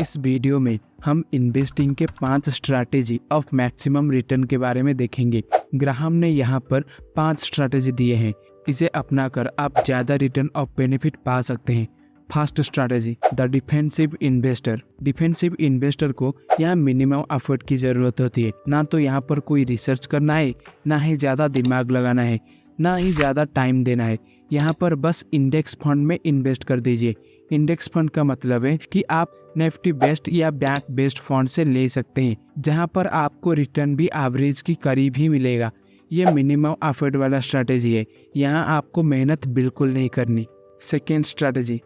इस वीडियो में हम इन्वेस्टिंग के 5 स्ट्रैटेजी ऑफ मैक्सिमम रिटर्न के बारे में देखेंगे। ग्राहम ने यहाँ पर 5 स्ट्रैटेजी दिए हैं। इसे अपनाकर आप ज़्यादा रिटर्न ऑफ बेनिफिट पा सकते हैं। First strategy, the defensive investor. Defensive investor को यहाँ मिनिमम एफर्ट की ज़रूरत होती है। ना तो यहाँ पर कोई रिसर्च करना है, ना ही ज़्यादा दिमाग लगाना है, ना ही ज़्यादा टाइम देना है। यहाँ पर बस इंडेक्स फंड में इन्वेस्ट कर दीजिए। इंडेक्स फंड का मतलब है कि आप निफ्टी बेस्ड या बैंक बेस्ड फंड से ले सकते हैं, जहाँ पर आपको रिटर्न भी एवरेज की करीब ही मिलेगा। ये मिनिमम एफर्ट वाला स्ट्रैटेजी है। यहाँ आपको मेहनत बिल्कुल नहीं करनी। सेकेंड स्ट्रैटेजी,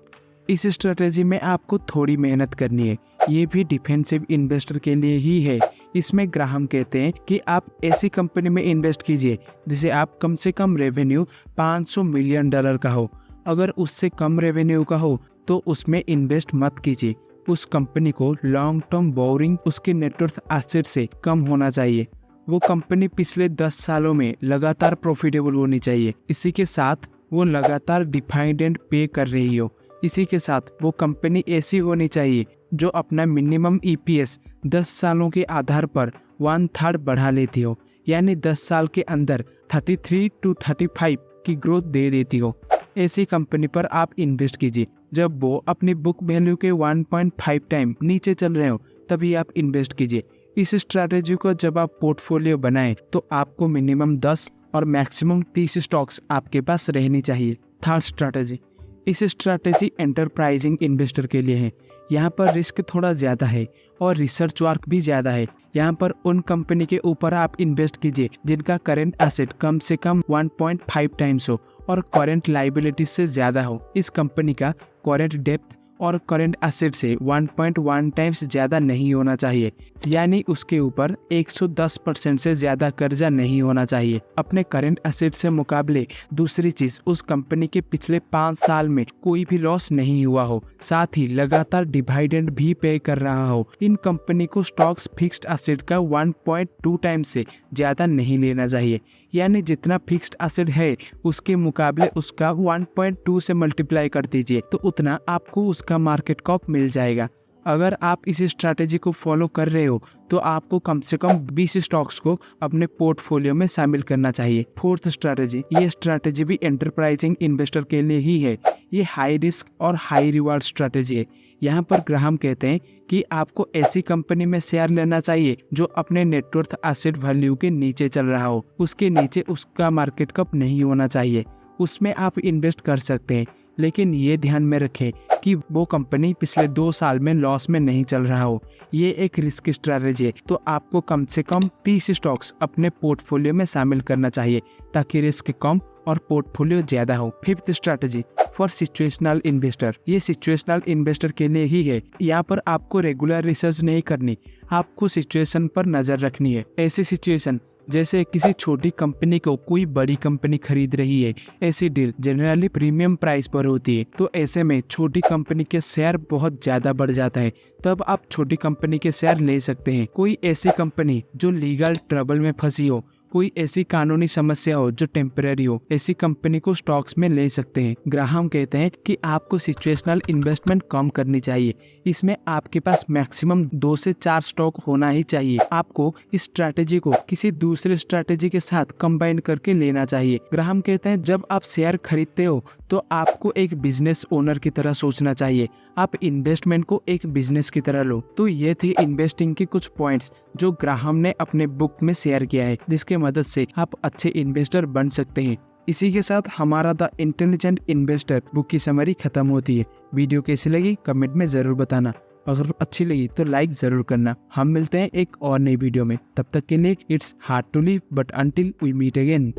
इस स्ट्रैटेजी में आपको थोड़ी मेहनत करनी है। ये भी डिफेंसिव इन्वेस्टर के लिए ही है। इसमें ग्राहम कहते हैं कि आप ऐसी कंपनी में इन्वेस्ट कीजिए जिसे आप कम से कम रेवेन्यू $500 मिलियन का हो। अगर उससे कम रेवेन्यू का हो तो उसमें इन्वेस्ट मत कीजिए। उस कंपनी को लॉन्ग टर्म बोरिंग उसके नेटवर्थ एसेट से कम होना चाहिए। वो कंपनी पिछले 10 सालों में लगातार प्रॉफिटेबल होनी चाहिए। इसी के साथ वो लगातार डिविडेंड पे कर रही हो। इसी के साथ वो कंपनी ऐसी होनी चाहिए जो अपना मिनिमम ईपीएस 10 सालों के आधार पर 1/3 बढ़ा लेती हो, यानी 10 साल के अंदर 33 to 35 की ग्रोथ दे देती हो। ऐसी कंपनी पर आप इन्वेस्ट कीजिए। जब वो अपनी बुक वैल्यू के 1.5 टाइम नीचे चल रहे हो तभी आप इन्वेस्ट कीजिए। इस स्ट्रैटेजी को जब आप पोर्टफोलियो बनाएं तो आपको मिनिमम 10 और मैक्सिमम 30 स्टॉक्स आपके पास रहनी चाहिए। थर्ड स्ट्रैटेजी, इस स्ट्रैटेजी एंटरप्राइजिंग इन्वेस्टर के लिए है। यहाँ पर रिस्क थोड़ा ज़्यादा है और रिसर्च वर्क भी ज़्यादा है। यहाँ पर उन कंपनी के ऊपर आप इन्वेस्ट कीजिए जिनका करंट एसेट कम से कम 1.5 टाइम्स हो और करंट लाइबिलिटी से ज़्यादा हो। इस कंपनी का करंट डेप्थ और करंट एसेट से 1.1 टाइम्स ज़्यादा नहीं होना चाहिए, यानी उसके ऊपर 110% से ज़्यादा कर्जा नहीं होना चाहिए। अपने करंट एसेट से मुकाबले दूसरी चीज़, उस कंपनी के पिछले 5 साल में कोई भी लॉस नहीं हुआ हो, साथ ही लगातार डिविडेंड भी पे कर रहा हो। इन कंपनी को स्टॉक्स फिक्स्ड एसेट का 1.2 टाइम्स से ज़्यादा नहीं लेना चाहिए, यानी जितना फिक्स्ड एसेट है उसके मुकाबले उसका 1.2 से मल्टीप्लाई कर दीजिए तो उतना आपको का मार्केट कैप मिल जाएगा। अगर आप इस स्ट्रैटेजी को फॉलो कर रहे हो तो आपको कम से कम 20 स्टॉक्स को अपने पोर्टफोलियो में शामिल करना चाहिए। फोर्थ स्ट्रैटेजी, ये स्ट्रैटेजी भी एंटरप्राइजिंग इन्वेस्टर के लिए ही है। ये हाई रिस्क और हाई रिवार्ड स्ट्रैटेजी है। यहाँ पर ग्राहम कहते हैं कि आपको ऐसी कंपनी में शेयर लेना चाहिए जो अपने नेटवर्थ एसेट वैल्यू के नीचे चल रहा हो। उसके नीचे उसका मार्केट कैप नहीं होना चाहिए। उसमें आप इन्वेस्ट कर सकते हैं, लेकिन ये ध्यान में रखें कि वो कंपनी पिछले 2 साल में लॉस में नहीं चल रहा हो। ये एक रिस्क स्ट्रैटेजी है, तो आपको कम से कम 30 स्टॉक्स अपने पोर्टफोलियो में शामिल करना चाहिए ताकि रिस्क कम और पोर्टफोलियो ज़्यादा हो। Fifth strategy, for situational investor. ये सिचुएशनल इन्वेस्टर के लिए ही है। यहाँ पर आपको रेगुलर रिसर्च नहीं करनी, आपको सिचुएशन पर नज़र रखनी है। ऐसी सिचुएशन जैसे किसी छोटी कंपनी को कोई बड़ी कंपनी खरीद रही है, ऐसी डील जनरली प्रीमियम प्राइस पर होती है। तो ऐसे में छोटी कंपनी के शेयर बहुत ज़्यादा बढ़ जाता है, तब आप छोटी कंपनी के शेयर ले सकते हैं। कोई ऐसी कंपनी जो लीगल ट्रबल में फंसी हो, कोई ऐसी कानूनी समस्या हो जो टेम्परेरी हो, ऐसी कंपनी को स्टॉक्स में ले सकते हैं। ग्राहम कहते हैं कि आपको सिचुएशनल इन्वेस्टमेंट कम करनी चाहिए। इसमें आपके पास मैक्सिमम 2 से 4 स्टॉक होना ही चाहिए। आपको इस स्ट्रैटेजी को किसी दूसरे स्ट्रैटेजी के साथ कंबाइन करके लेना चाहिए। ग्राहम कहते हैं जब आप शेयर खरीदते हो तो आपको एक बिजनेस ओनर की तरह सोचना चाहिए। आप इन्वेस्टमेंट को एक बिजनेस की तरह लो। तो ये थी इन्वेस्टिंग के कुछ पॉइंट्स जो ग्राहम ने अपने बुक में शेयर किया है, जिसके मदद से आप अच्छे इन्वेस्टर बन सकते हैं। इसी के साथ हमारा द इंटेलिजेंट इन्वेस्टर बुक की समरी खत्म होती है। वीडियो कैसी लगी कमेंट में जरूर बताना। अगर अच्छी लगी तो लाइक जरूर करना। हम मिलते हैं एक और नई वीडियो में। तब तक के लिए it's hard to leave but until we meet again.